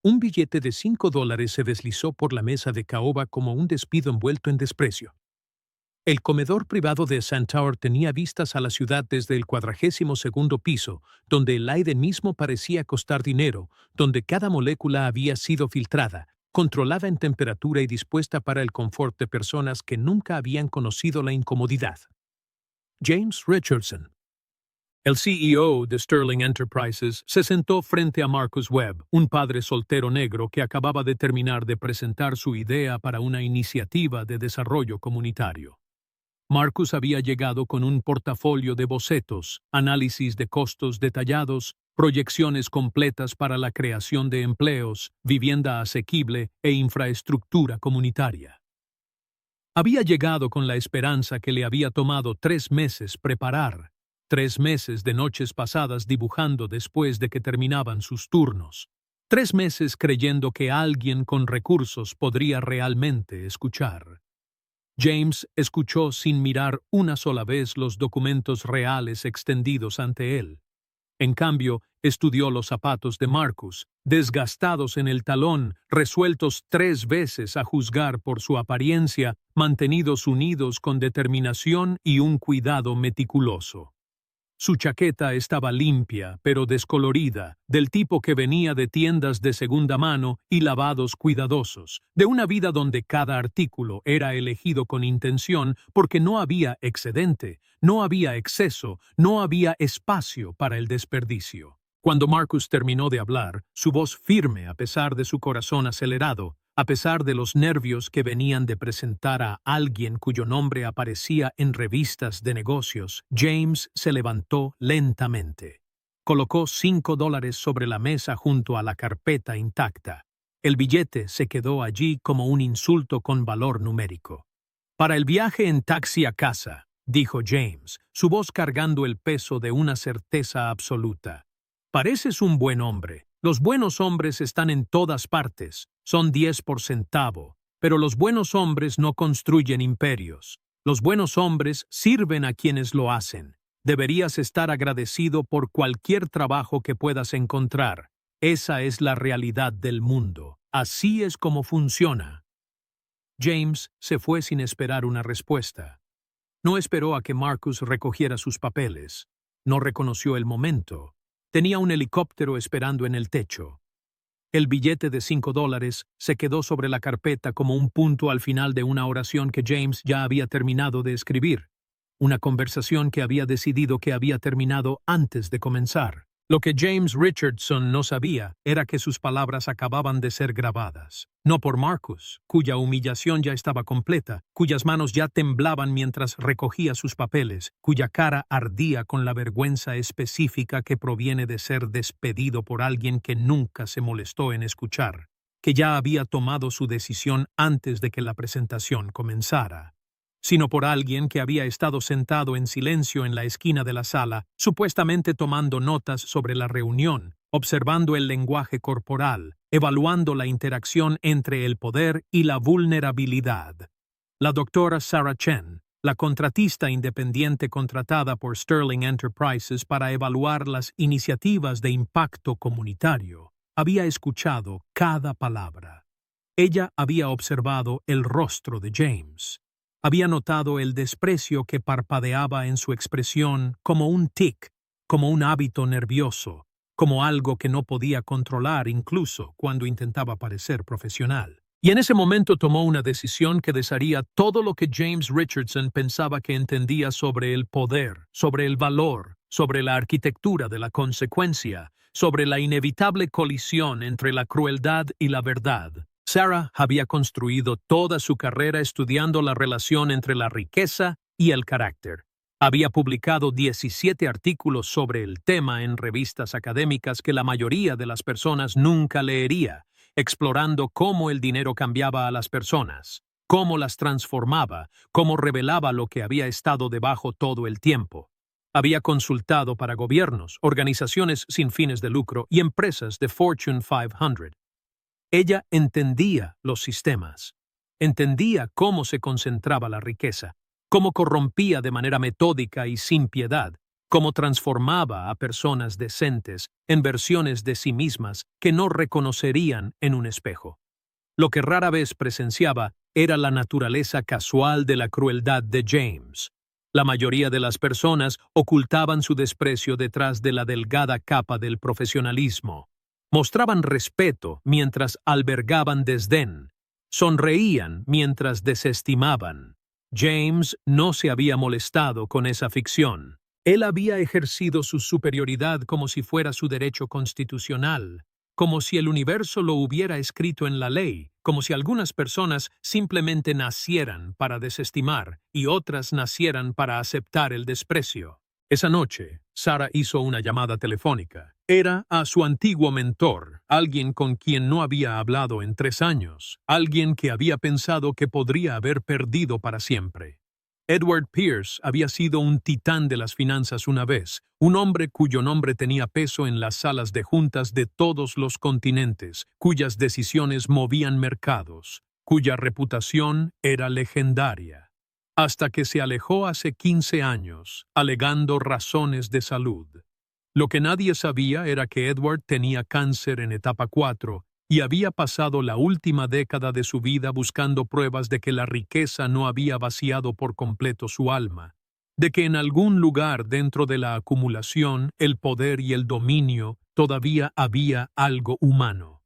Un billete de $5 se deslizó por la mesa de caoba como un despido envuelto en desprecio. El comedor privado de Centaur tenía vistas a la ciudad desde el 42º piso, donde el aire mismo parecía costar dinero, donde cada molécula había sido filtrada, controlada en temperatura y dispuesta para el confort de personas que nunca habían conocido la incomodidad. James Richardson, el CEO de Sterling Enterprises, se sentó frente a Marcus Webb, un padre soltero negro que acababa de terminar de presentar su idea para una iniciativa de desarrollo comunitario. Marcus había llegado con un portafolio de bocetos, análisis de costos detallados, proyecciones completas para la creación de empleos, vivienda asequible e infraestructura comunitaria. Había llegado con la esperanza que le había tomado 3 meses preparar, 3 meses de noches pasadas dibujando después de que terminaban sus turnos, 3 meses creyendo que alguien con recursos podría realmente escuchar. James escuchó sin mirar una sola vez los documentos reales extendidos ante él. En cambio, estudió los zapatos de Marcus, desgastados en el talón, resueltos 3 veces a juzgar por su apariencia, mantenidos unidos con determinación y un cuidado meticuloso. Su chaqueta estaba limpia, pero descolorida, del tipo que venía de tiendas de segunda mano y lavados cuidadosos, de una vida donde cada artículo era elegido con intención porque no había excedente, no había exceso, no había espacio para el desperdicio. Cuando Marcus terminó de hablar, su voz firme a pesar de su corazón acelerado, a pesar de los nervios que venían de presentar a alguien cuyo nombre aparecía en revistas de negocios, James se levantó lentamente. Colocó $5 sobre la mesa junto a la carpeta intacta. El billete se quedó allí como un insulto con valor numérico. «Para el viaje en taxi a casa», dijo James, su voz cargando el peso de una certeza absoluta. «Pareces un buen hombre. Los buenos hombres están en todas partes, son 10 por centavo, pero los buenos hombres no construyen imperios. Los buenos hombres sirven a quienes lo hacen. Deberías estar agradecido por cualquier trabajo que puedas encontrar. Esa es la realidad del mundo. Así es como funciona». James se fue sin esperar una respuesta. No esperó a que Marcus recogiera sus papeles. No reconoció el momento. Tenía un helicóptero esperando en el techo. El billete de $5 se quedó sobre la carpeta como un punto al final de una oración que James ya había terminado de escribir, una conversación que había decidido que había terminado antes de comenzar. Lo que James Richardson no sabía era que sus palabras acababan de ser grabadas, no por Marcus, cuya humillación ya estaba completa, cuyas manos ya temblaban mientras recogía sus papeles, cuya cara ardía con la vergüenza específica que proviene de ser despedido por alguien que nunca se molestó en escuchar, que ya había tomado su decisión antes de que la presentación comenzara, sino por alguien que había estado sentado en silencio en la esquina de la sala, supuestamente tomando notas sobre la reunión, observando el lenguaje corporal, evaluando la interacción entre el poder y la vulnerabilidad. La doctora Sarah Chen, la contratista independiente contratada por Sterling Enterprises para evaluar las iniciativas de impacto comunitario, había escuchado cada palabra. Ella había observado el rostro de James. Había notado el desprecio que parpadeaba en su expresión como un tic, como un hábito nervioso, como algo que no podía controlar incluso cuando intentaba parecer profesional. Y en ese momento tomó una decisión que desharía todo lo que James Richardson pensaba que entendía sobre el poder, sobre el valor, sobre la arquitectura de la consecuencia, sobre la inevitable colisión entre la crueldad y la verdad. Sarah había construido toda su carrera estudiando la relación entre la riqueza y el carácter. Había publicado 17 artículos sobre el tema en revistas académicas que la mayoría de las personas nunca leería, explorando cómo el dinero cambiaba a las personas, cómo las transformaba, cómo revelaba lo que había estado debajo todo el tiempo. Había consultado para gobiernos, organizaciones sin fines de lucro y empresas de Fortune 500. Ella entendía los sistemas, entendía cómo se concentraba la riqueza, cómo corrompía de manera metódica y sin piedad, cómo transformaba a personas decentes en versiones de sí mismas que no reconocerían en un espejo. Lo que rara vez presenciaba era la naturaleza casual de la crueldad de James. La mayoría de las personas ocultaban su desprecio detrás de la delgada capa del profesionalismo. Mostraban respeto mientras albergaban desdén. Sonreían mientras desestimaban. James no se había molestado con esa ficción. Él había ejercido su superioridad como si fuera su derecho constitucional, como si el universo lo hubiera escrito en la ley, como si algunas personas simplemente nacieran para desestimar y otras nacieran para aceptar el desprecio. Esa noche, Sarah hizo una llamada telefónica. Era a su antiguo mentor, alguien con quien no había hablado en 3 años, alguien que había pensado que podría haber perdido para siempre. Edward Pierce había sido un titán de las finanzas una vez, un hombre cuyo nombre tenía peso en las salas de juntas de todos los continentes, cuyas decisiones movían mercados, cuya reputación era legendaria. Hasta que se alejó hace 15 años, alegando razones de salud. Lo que nadie sabía era que Edward tenía cáncer en etapa 4 y había pasado la última década de su vida buscando pruebas de que la riqueza no había vaciado por completo su alma, de que en algún lugar dentro de la acumulación, el poder y el dominio todavía había algo humano.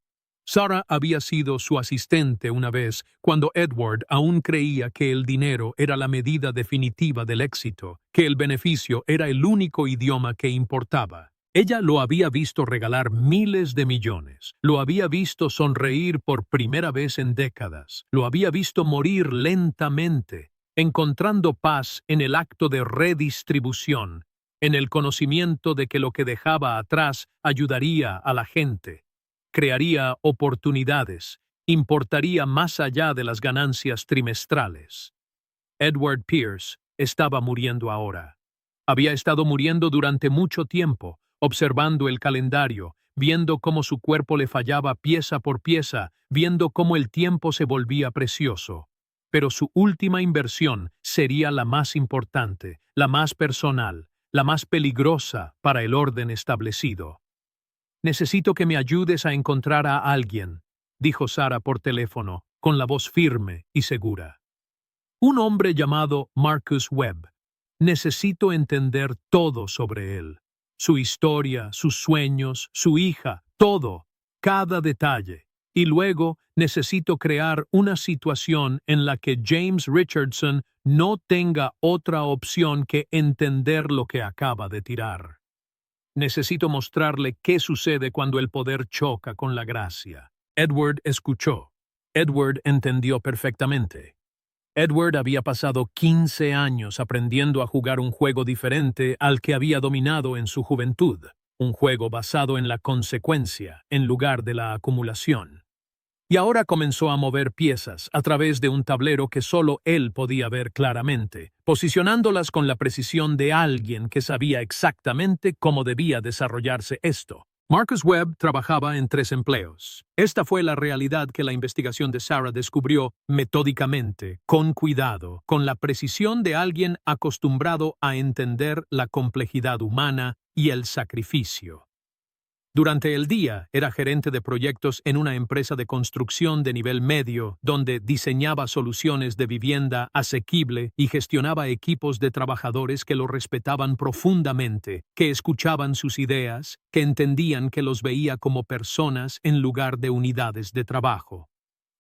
Sarah había sido su asistente una vez cuando Edward aún creía que el dinero era la medida definitiva del éxito, que el beneficio era el único idioma que importaba. Ella lo había visto regalar miles de millones, lo había visto sonreír por primera vez en décadas, lo había visto morir lentamente, encontrando paz en el acto de redistribución, en el conocimiento de que lo que dejaba atrás ayudaría a la gente, crearía oportunidades, importaría más allá de las ganancias trimestrales. Edward Pierce estaba muriendo ahora. Había estado muriendo durante mucho tiempo, observando el calendario, viendo cómo su cuerpo le fallaba pieza por pieza, viendo cómo el tiempo se volvía precioso. Pero su última inversión sería la más importante, la más personal, la más peligrosa para el orden establecido. «Necesito que me ayudes a encontrar a alguien», dijo Sarah por teléfono, con la voz firme y segura. «Un hombre llamado Marcus Webb. Necesito entender todo sobre él. Su historia, sus sueños, su hija, todo, cada detalle. Y luego necesito crear una situación en la que James Richardson no tenga otra opción que entender lo que acaba de tirar. Necesito mostrarle qué sucede cuando el poder choca con la gracia». Edward escuchó. Edward entendió perfectamente. Edward había pasado 15 años aprendiendo a jugar un juego diferente al que había dominado en su juventud, un juego basado en la consecuencia en lugar de la acumulación. Y ahora comenzó a mover piezas a través de un tablero que solo él podía ver claramente, posicionándolas con la precisión de alguien que sabía exactamente cómo debía desarrollarse esto. Marcus Webb trabajaba en 3 empleos. Esta fue la realidad que la investigación de Sarah descubrió metódicamente, con cuidado, con la precisión de alguien acostumbrado a entender la complejidad humana y el sacrificio. Durante el día era gerente de proyectos en una empresa de construcción de nivel medio, donde diseñaba soluciones de vivienda asequible y gestionaba equipos de trabajadores que lo respetaban profundamente, que escuchaban sus ideas, que entendían que los veía como personas en lugar de unidades de trabajo.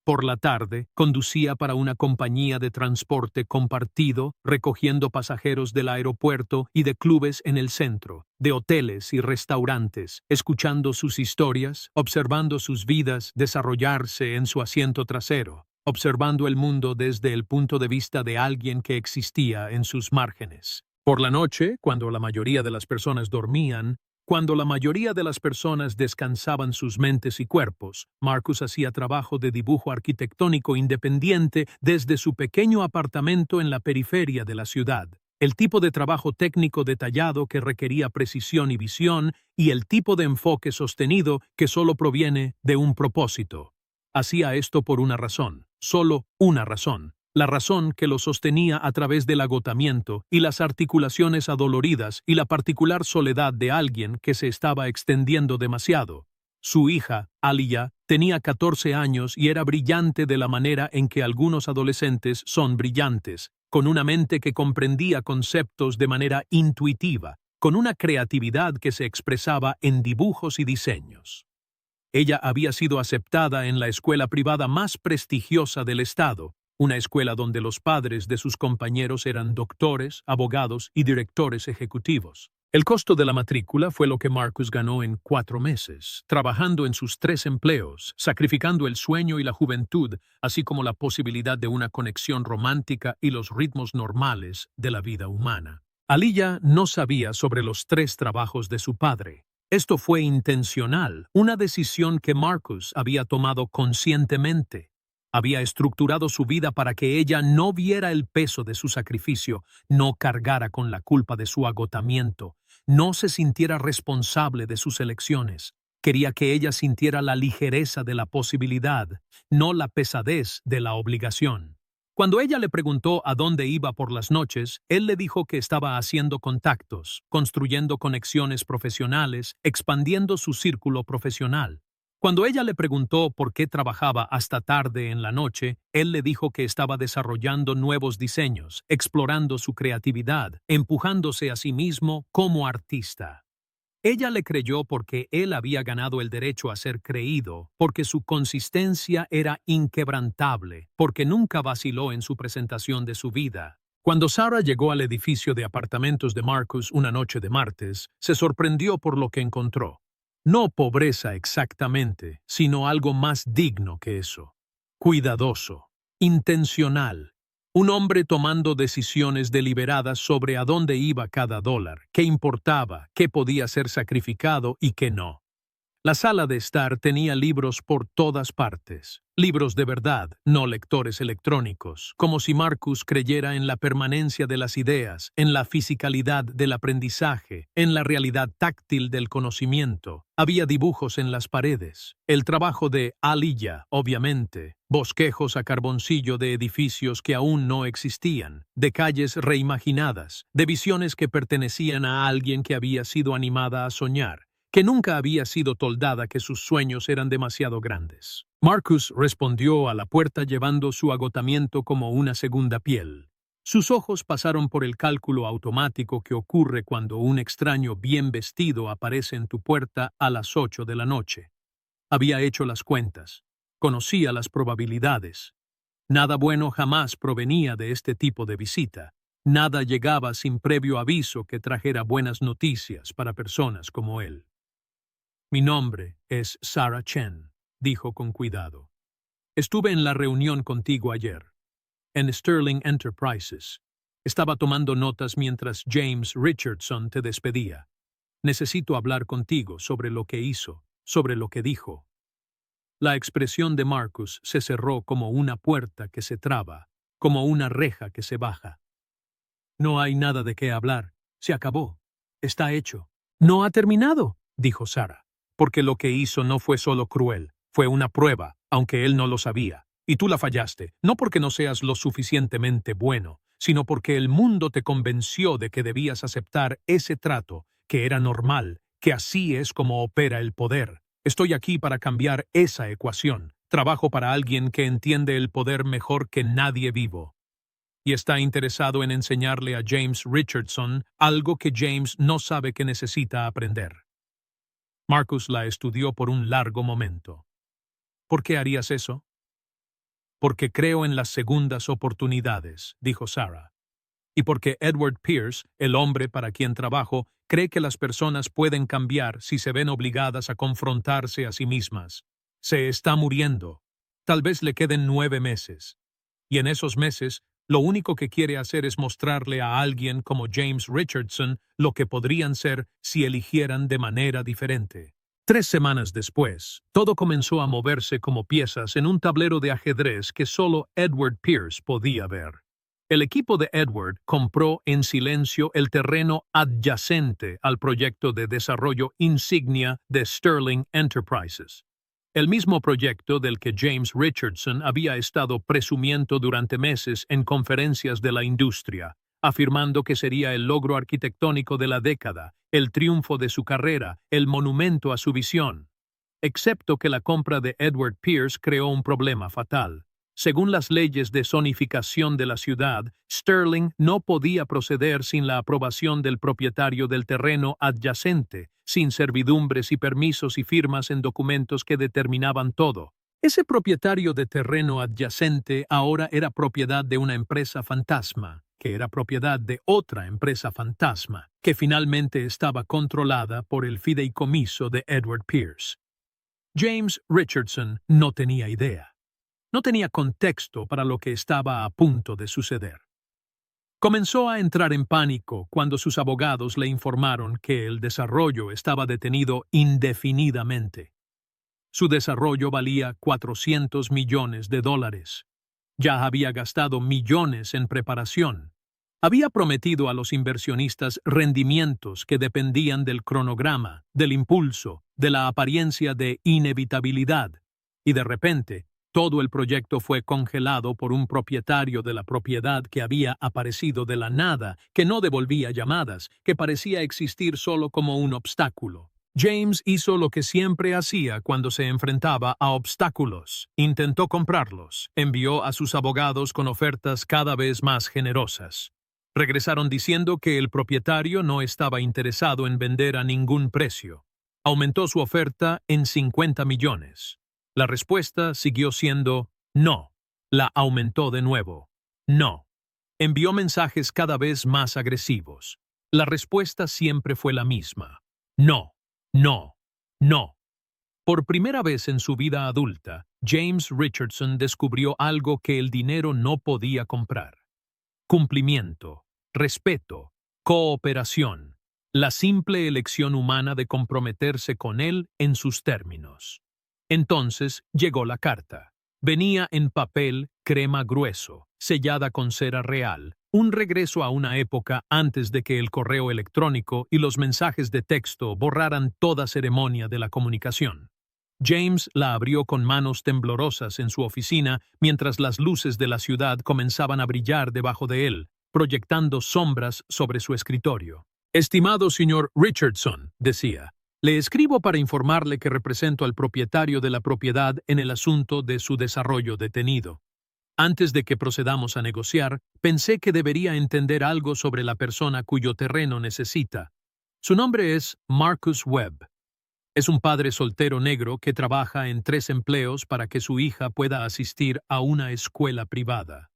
Por la tarde, conducía para una compañía de transporte compartido, recogiendo pasajeros del aeropuerto y de clubes en el centro, de hoteles y restaurantes, escuchando sus historias, observando sus vidas desarrollarse en su asiento trasero, observando el mundo desde el punto de vista de alguien que existía en sus márgenes. Por la noche, cuando la mayoría de las personas dormían, cuando la mayoría de las personas descansaban sus mentes y cuerpos, Marcus hacía trabajo de dibujo arquitectónico independiente desde su pequeño apartamento en la periferia de la ciudad. El tipo de trabajo técnico detallado que requería precisión y visión, y el tipo de enfoque sostenido que solo proviene de un propósito. Hacía esto por una razón, solo una razón: La razón que lo sostenía a través del agotamiento y las articulaciones adoloridas y la particular soledad de alguien que se estaba extendiendo demasiado. Su hija, Aliyah, tenía 14 años y era brillante de la manera en que algunos adolescentes son brillantes, con una mente que comprendía conceptos de manera intuitiva, con una creatividad que se expresaba en dibujos y diseños. Ella había sido aceptada en la escuela privada más prestigiosa del estado, una escuela donde los padres de sus compañeros eran doctores, abogados y directores ejecutivos. El costo de la matrícula fue lo que Marcus ganó en 4 meses, trabajando en sus 3 empleos, sacrificando el sueño y la juventud, así como la posibilidad de una conexión romántica y los ritmos normales de la vida humana. Aliyah no sabía sobre los 3 trabajos de su padre. Esto fue intencional, una decisión que Marcus había tomado conscientemente. Había estructurado su vida para que ella no viera el peso de su sacrificio, no cargara con la culpa de su agotamiento, no se sintiera responsable de sus elecciones. Quería que ella sintiera la ligereza de la posibilidad, no la pesadez de la obligación. Cuando ella le preguntó a dónde iba por las noches, él le dijo que estaba haciendo contactos, construyendo conexiones profesionales, expandiendo su círculo profesional. Cuando ella le preguntó por qué trabajaba hasta tarde en la noche, él le dijo que estaba desarrollando nuevos diseños, explorando su creatividad, empujándose a sí mismo como artista. Ella le creyó porque él había ganado el derecho a ser creído, porque su consistencia era inquebrantable, porque nunca vaciló en su presentación de su vida. Cuando Sarah llegó al edificio de apartamentos de Marcus una noche de martes, se sorprendió por lo que encontró. No pobreza exactamente, sino algo más digno que eso. Cuidadoso, intencional. Un hombre tomando decisiones deliberadas sobre a dónde iba cada dólar, qué importaba, qué podía ser sacrificado y qué no. La sala de estar tenía libros por todas partes, libros de verdad, no lectores electrónicos, como si Marcus creyera en la permanencia de las ideas, en la fisicalidad del aprendizaje, en la realidad táctil del conocimiento. Había dibujos en las paredes, el trabajo de Aliyah, obviamente, bosquejos a carboncillo de edificios que aún no existían, de calles reimaginadas, de visiones que pertenecían a alguien que había sido animada a soñar, que nunca había sido toldada que sus sueños eran demasiado grandes. Marcus respondió a la puerta llevando su agotamiento como una segunda piel. Sus ojos pasaron por el cálculo automático que ocurre cuando un extraño bien vestido aparece en tu puerta a las 8 de la noche. Había hecho las cuentas. Conocía las probabilidades. Nada bueno jamás provenía de este tipo de visita. Nada llegaba sin previo aviso que trajera buenas noticias para personas como él. Mi nombre es Sarah Chen, dijo con cuidado. Estuve en la reunión contigo ayer, en Sterling Enterprises. Estaba tomando notas mientras James Richardson te despedía. Necesito hablar contigo sobre lo que hizo, sobre lo que dijo. La expresión de Marcus se cerró como una puerta que se traba, como una reja que se baja. No hay nada de qué hablar. Se acabó. Está hecho. No ha terminado, dijo Sarah. Porque lo que hizo no fue solo cruel, fue una prueba, aunque él no lo sabía. Y tú la fallaste, no porque no seas lo suficientemente bueno, sino porque el mundo te convenció de que debías aceptar ese trato, que era normal, que así es como opera el poder. Estoy aquí para cambiar esa ecuación. Trabajo para alguien que entiende el poder mejor que nadie vivo. Y está interesado en enseñarle a James Richardson algo que James no sabe que necesita aprender. Marcus la estudió por un largo momento. ¿Por qué harías eso? Porque creo en las segundas oportunidades, dijo Sarah. Y porque Edward Pierce, el hombre para quien trabajo, cree que las personas pueden cambiar si se ven obligadas a confrontarse a sí mismas. Se está muriendo. Tal vez le queden 9 meses. Y en esos meses, lo único que quiere hacer es mostrarle a alguien como James Richardson lo que podrían ser si eligieran de manera diferente. 3 semanas después, todo comenzó a moverse como piezas en un tablero de ajedrez que solo Edward Pierce podía ver. El equipo de Edward compró en silencio el terreno adyacente al proyecto de desarrollo insignia de Sterling Enterprises. El mismo proyecto del que James Richardson había estado presumiendo durante meses en conferencias de la industria, afirmando que sería el logro arquitectónico de la década, el triunfo de su carrera, el monumento a su visión. Excepto que la compra de Edward Pierce creó un problema fatal. Según las leyes de zonificación de la ciudad, Sterling no podía proceder sin la aprobación del propietario del terreno adyacente, sin servidumbres y permisos y firmas en documentos que determinaban todo. Ese propietario de terreno adyacente ahora era propiedad de una empresa fantasma, que era propiedad de otra empresa fantasma, que finalmente estaba controlada por el fideicomiso de Edward Pierce. James Richardson no tenía idea. No tenía contexto para lo que estaba a punto de suceder. Comenzó a entrar en pánico cuando sus abogados le informaron que el desarrollo estaba detenido indefinidamente. Su desarrollo valía $400 millones. Ya había gastado millones en preparación. Había prometido a los inversionistas rendimientos que dependían del cronograma, del impulso, de la apariencia de inevitabilidad. Y de repente, todo el proyecto fue congelado por un propietario de la propiedad que había aparecido de la nada, que no devolvía llamadas, que parecía existir solo como un obstáculo. James hizo lo que siempre hacía cuando se enfrentaba a obstáculos. Intentó comprarlos. Envió a sus abogados con ofertas cada vez más generosas. Regresaron diciendo que el propietario no estaba interesado en vender a ningún precio. Aumentó su oferta en 50 millones. La respuesta siguió siendo no. La aumentó de nuevo. No. Envió mensajes cada vez más agresivos. La respuesta siempre fue la misma. No. No. No. Por primera vez en su vida adulta, James Richardson descubrió algo que el dinero no podía comprar. Cumplimiento, respeto, cooperación, la simple elección humana de comprometerse con él en sus términos. Entonces llegó la carta. Venía en papel crema grueso, sellada con cera real, un regreso a una época antes de que el correo electrónico y los mensajes de texto borraran toda ceremonia de la comunicación. James la abrió con manos temblorosas en su oficina mientras las luces de la ciudad comenzaban a brillar debajo de él, proyectando sombras sobre su escritorio. «Estimado señor Richardson», decía, «le escribo para informarle que represento al propietario de la propiedad en el asunto de su desarrollo detenido. Antes de que procedamos a negociar, pensé que debería entender algo sobre la persona cuyo terreno necesita. Su nombre es Marcus Webb. Es un padre soltero negro que trabaja en 3 empleos para que su hija pueda asistir a una escuela privada.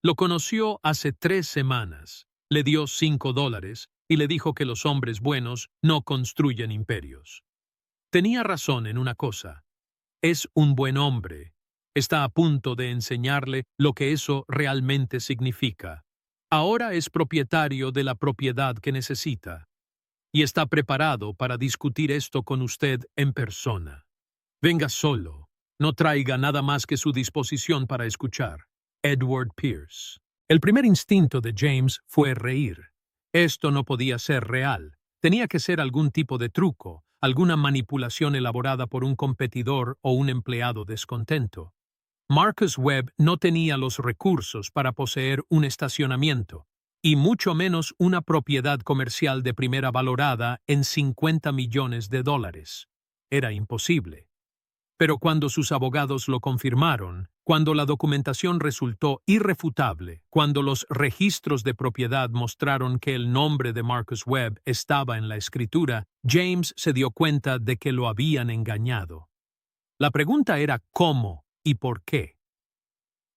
Lo conoció hace 3 semanas, le dio $5 y le dijo que los hombres buenos no construyen imperios. Tenía razón en una cosa. Es un buen hombre. Está a punto de enseñarle lo que eso realmente significa. Ahora es propietario de la propiedad que necesita. Y está preparado para discutir esto con usted en persona. Venga solo. No traiga nada más que su disposición para escuchar. Edward Pierce. El primer instinto de James fue reír. Esto no podía ser real. Tenía que ser algún tipo de truco, alguna manipulación elaborada por un competidor o un empleado descontento. Marcus Webb no tenía los recursos para poseer un estacionamiento, y mucho menos una propiedad comercial de primera valorada en $50 millones. Era imposible. Pero cuando sus abogados lo confirmaron, cuando la documentación resultó irrefutable, cuando los registros de propiedad mostraron que el nombre de Marcus Webb estaba en la escritura, James se dio cuenta de que lo habían engañado. La pregunta era cómo y por qué.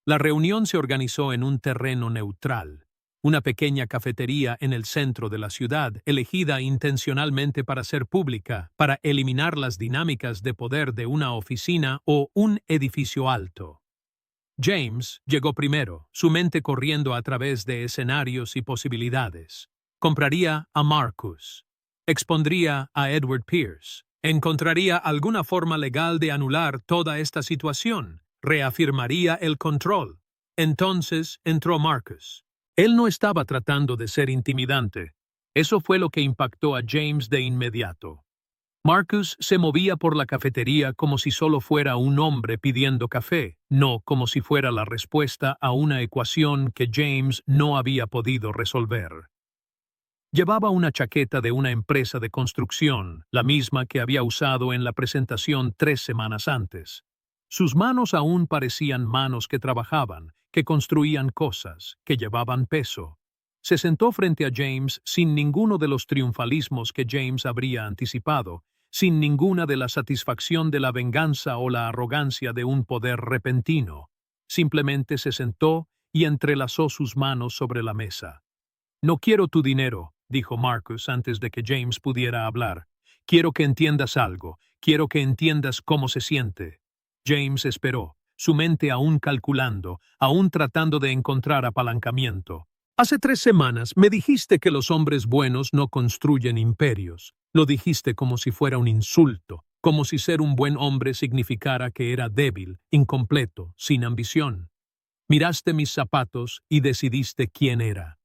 La reunión se organizó en un terreno neutral, una pequeña cafetería en el centro de la ciudad, elegida intencionalmente para ser pública, para eliminar las dinámicas de poder de una oficina o un edificio alto. James llegó primero, su mente corriendo a través de escenarios y posibilidades. Compraría a Marcus. Expondría a Edward Pierce. Encontraría alguna forma legal de anular toda esta situación. Reafirmaría el control. Entonces entró Marcus. Él no estaba tratando de ser intimidante. Eso fue lo que impactó a James de inmediato. Marcus se movía por la cafetería como si solo fuera un hombre pidiendo café, no como si fuera la respuesta a una ecuación que James no había podido resolver. Llevaba una chaqueta de una empresa de construcción, la misma que había usado en la presentación 3 semanas antes. Sus manos aún parecían manos que trabajaban, que construían cosas, que llevaban peso. Se sentó frente a James sin ninguno de los triunfalismos que James habría anticipado, sin ninguna de la satisfacción de la venganza o la arrogancia de un poder repentino. Simplemente se sentó y entrelazó sus manos sobre la mesa. «No quiero tu dinero», dijo Marcus antes de que James pudiera hablar. «Quiero que entiendas algo. Quiero que entiendas cómo se siente». James esperó, su mente aún calculando, aún tratando de encontrar apalancamiento. «Hace 3 semanas me dijiste que los hombres buenos no construyen imperios. Lo dijiste como si fuera un insulto, como si ser un buen hombre significara que era débil, incompleto, sin ambición. Miraste mis zapatos y decidiste quién era.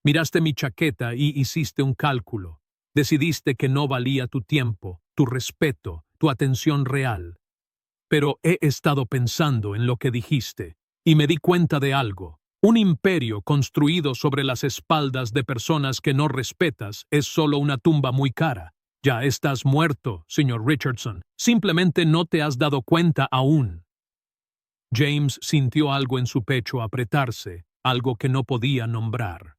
Miraste mi chaqueta y hiciste un cálculo. Decidiste que no valía tu tiempo, tu respeto, tu atención real. Pero he estado pensando en lo que dijiste, y me di cuenta de algo. Un imperio construido sobre las espaldas de personas que no respetas es solo una tumba muy cara. Ya estás muerto, señor Richardson. Simplemente no te has dado cuenta aún». James sintió algo en su pecho apretarse, algo que no podía nombrar.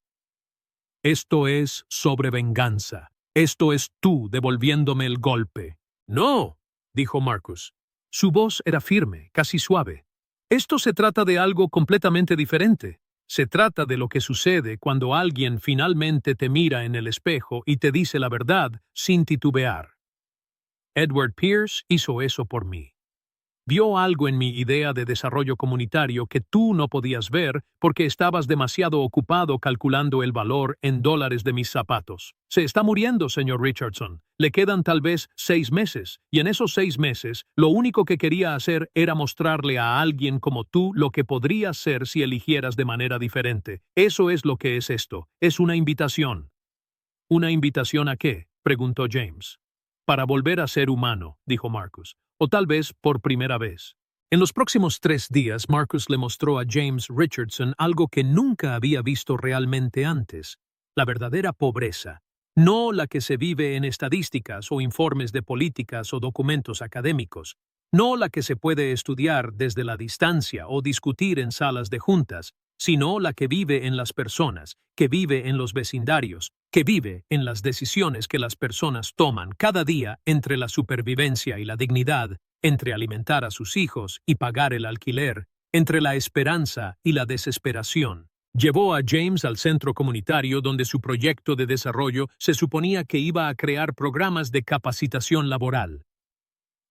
«Esto es sobre venganza. Esto es tú devolviéndome el golpe». «No», dijo Marcus. Su voz era firme, casi suave. «Esto se trata de algo completamente diferente. Se trata de lo que sucede cuando alguien finalmente te mira en el espejo y te dice la verdad sin titubear. Edward Pierce hizo eso por mí. Vio algo en mi idea de desarrollo comunitario que tú no podías ver porque estabas demasiado ocupado calculando el valor en dólares de mis zapatos. Se está muriendo, señor Richardson. Le quedan tal vez 6 meses, y en esos 6 meses, lo único que quería hacer era mostrarle a alguien como tú lo que podría ser si eligieras de manera diferente. Eso es lo que es esto. Es una invitación». «¿Una invitación a qué?», preguntó James. «Para volver a ser humano», dijo Marcus. «O tal vez por primera vez». En los próximos 3 días, Marcus le mostró a James Richardson algo que nunca había visto realmente antes: la verdadera pobreza. No la que se vive en estadísticas o informes de políticas o documentos académicos. No la que se puede estudiar desde la distancia o discutir en salas de juntas, sino la que vive en las personas, que vive en los vecindarios, que vive en las decisiones que las personas toman cada día entre la supervivencia y la dignidad, entre alimentar a sus hijos y pagar el alquiler, entre la esperanza y la desesperación. Llevó a James al centro comunitario donde su proyecto de desarrollo se suponía que iba a crear programas de capacitación laboral.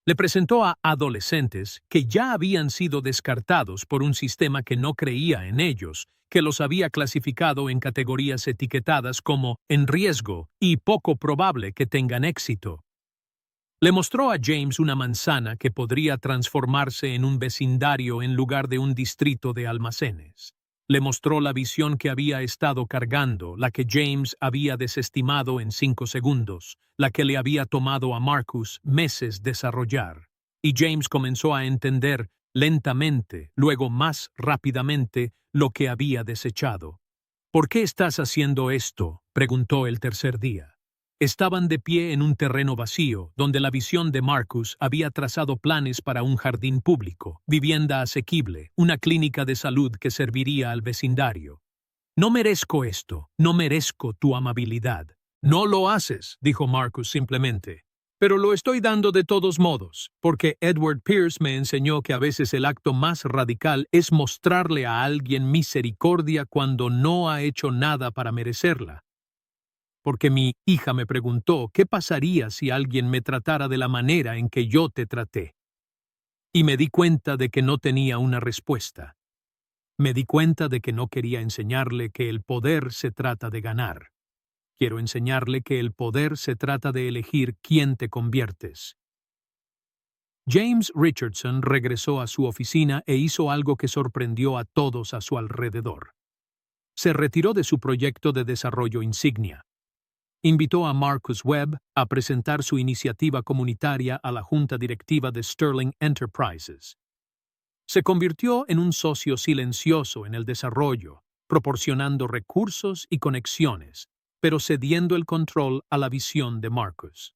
Le presentó a adolescentes que ya habían sido descartados por un sistema que no creía en ellos, que los había clasificado en categorías etiquetadas como en riesgo y poco probable que tengan éxito. Le mostró a James una manzana que podría transformarse en un vecindario en lugar de un distrito de almacenes. Le mostró la visión que había estado cargando, la que James había desestimado en 5 segundos, la que le había tomado a Marcus meses desarrollar. Y James comenzó a entender lentamente, luego más rápidamente, lo que había desechado. «¿Por qué estás haciendo esto?», preguntó el tercer día. Estaban de pie en un terreno vacío, donde la visión de Marcus había trazado planes para un jardín público, vivienda asequible, una clínica de salud que serviría al vecindario. «No merezco esto, no merezco tu amabilidad». «No lo haces», dijo Marcus simplemente. «Pero lo estoy dando de todos modos, porque Edward Pierce me enseñó que a veces el acto más radical es mostrarle a alguien misericordia cuando no ha hecho nada para merecerla. Porque mi hija me preguntó qué pasaría si alguien me tratara de la manera en que yo te traté. Y me di cuenta de que no tenía una respuesta. Me di cuenta de que no quería enseñarle que el poder se trata de ganar. Quiero enseñarle que el poder se trata de elegir quién te conviertes». James Richardson regresó a su oficina e hizo algo que sorprendió a todos a su alrededor. Se retiró de su proyecto de desarrollo insignia. invitó a Marcus Webb a presentar su iniciativa comunitaria a la junta directiva de Sterling Enterprises. Se convirtió en un socio silencioso en el desarrollo, proporcionando recursos y conexiones, pero cediendo el control a la visión de Marcus.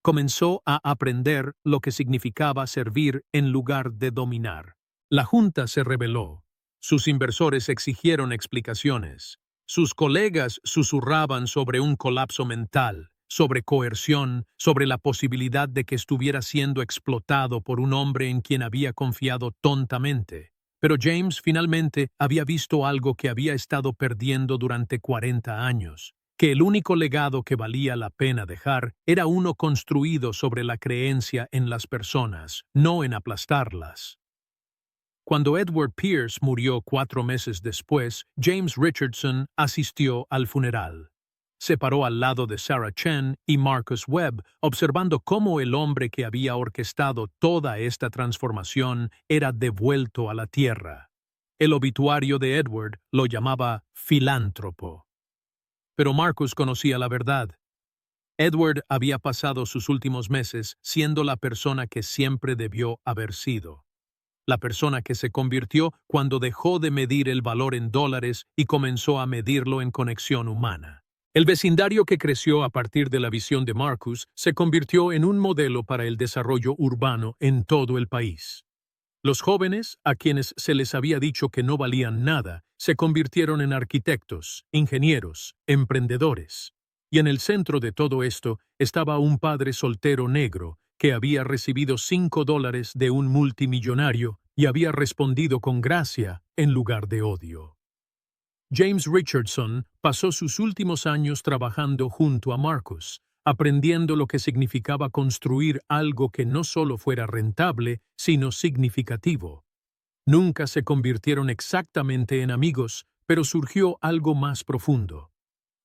Comenzó a aprender lo que significaba servir en lugar de dominar. La junta se rebeló. Sus inversores exigieron explicaciones. Sus colegas susurraban sobre un colapso mental, sobre coerción, sobre la posibilidad de que estuviera siendo explotado por un hombre en quien había confiado tontamente. Pero James finalmente había visto algo que había estado perdiendo durante 40 años, que el único legado que valía la pena dejar era uno construido sobre la creencia en las personas, no en aplastarlas. Cuando Edward Pierce murió 4 meses después, James Richardson asistió al funeral. Se paró al lado de Sarah Chen y Marcus Webb, observando cómo el hombre que había orquestado toda esta transformación era devuelto a la tierra. El obituario de Edward lo llamaba filántropo. Pero Marcus conocía la verdad. Edward había pasado sus últimos meses siendo la persona que siempre debió haber sido. La persona que se convirtió cuando dejó de medir el valor en dólares y comenzó a medirlo en conexión humana. El vecindario que creció a partir de la visión de Marcus se convirtió en un modelo para el desarrollo urbano en todo el país. Los jóvenes, a quienes se les había dicho que no valían nada, se convirtieron en arquitectos, ingenieros, emprendedores. Y en el centro de todo esto estaba un padre soltero negro que había recibido $5 de un multimillonario y había respondido con gracia en lugar de odio. James Richardson pasó sus últimos años trabajando junto a Marcus, aprendiendo lo que significaba construir algo que no solo fuera rentable, sino significativo. Nunca se convirtieron exactamente en amigos, pero surgió algo más profundo.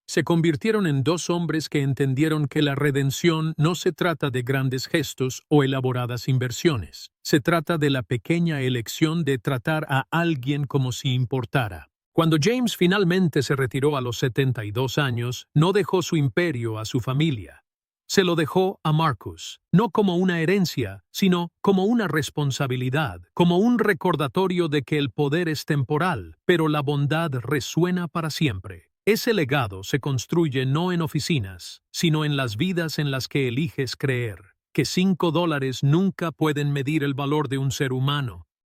Se convirtieron en dos hombres que entendieron que la redención no se trata de grandes gestos o elaboradas inversiones. Se trata de la pequeña elección de tratar a alguien como si importara. Cuando James finalmente se retiró a los 72 años, no dejó su imperio a su familia. Se lo dejó a Marcus, no como una herencia, sino como una responsabilidad, como un recordatorio de que el poder es temporal, pero la bondad resuena para siempre. Ese legado se construye no en oficinas, sino en las vidas en las que eliges creer, que $5 nunca pueden medir el valor de un ser humano,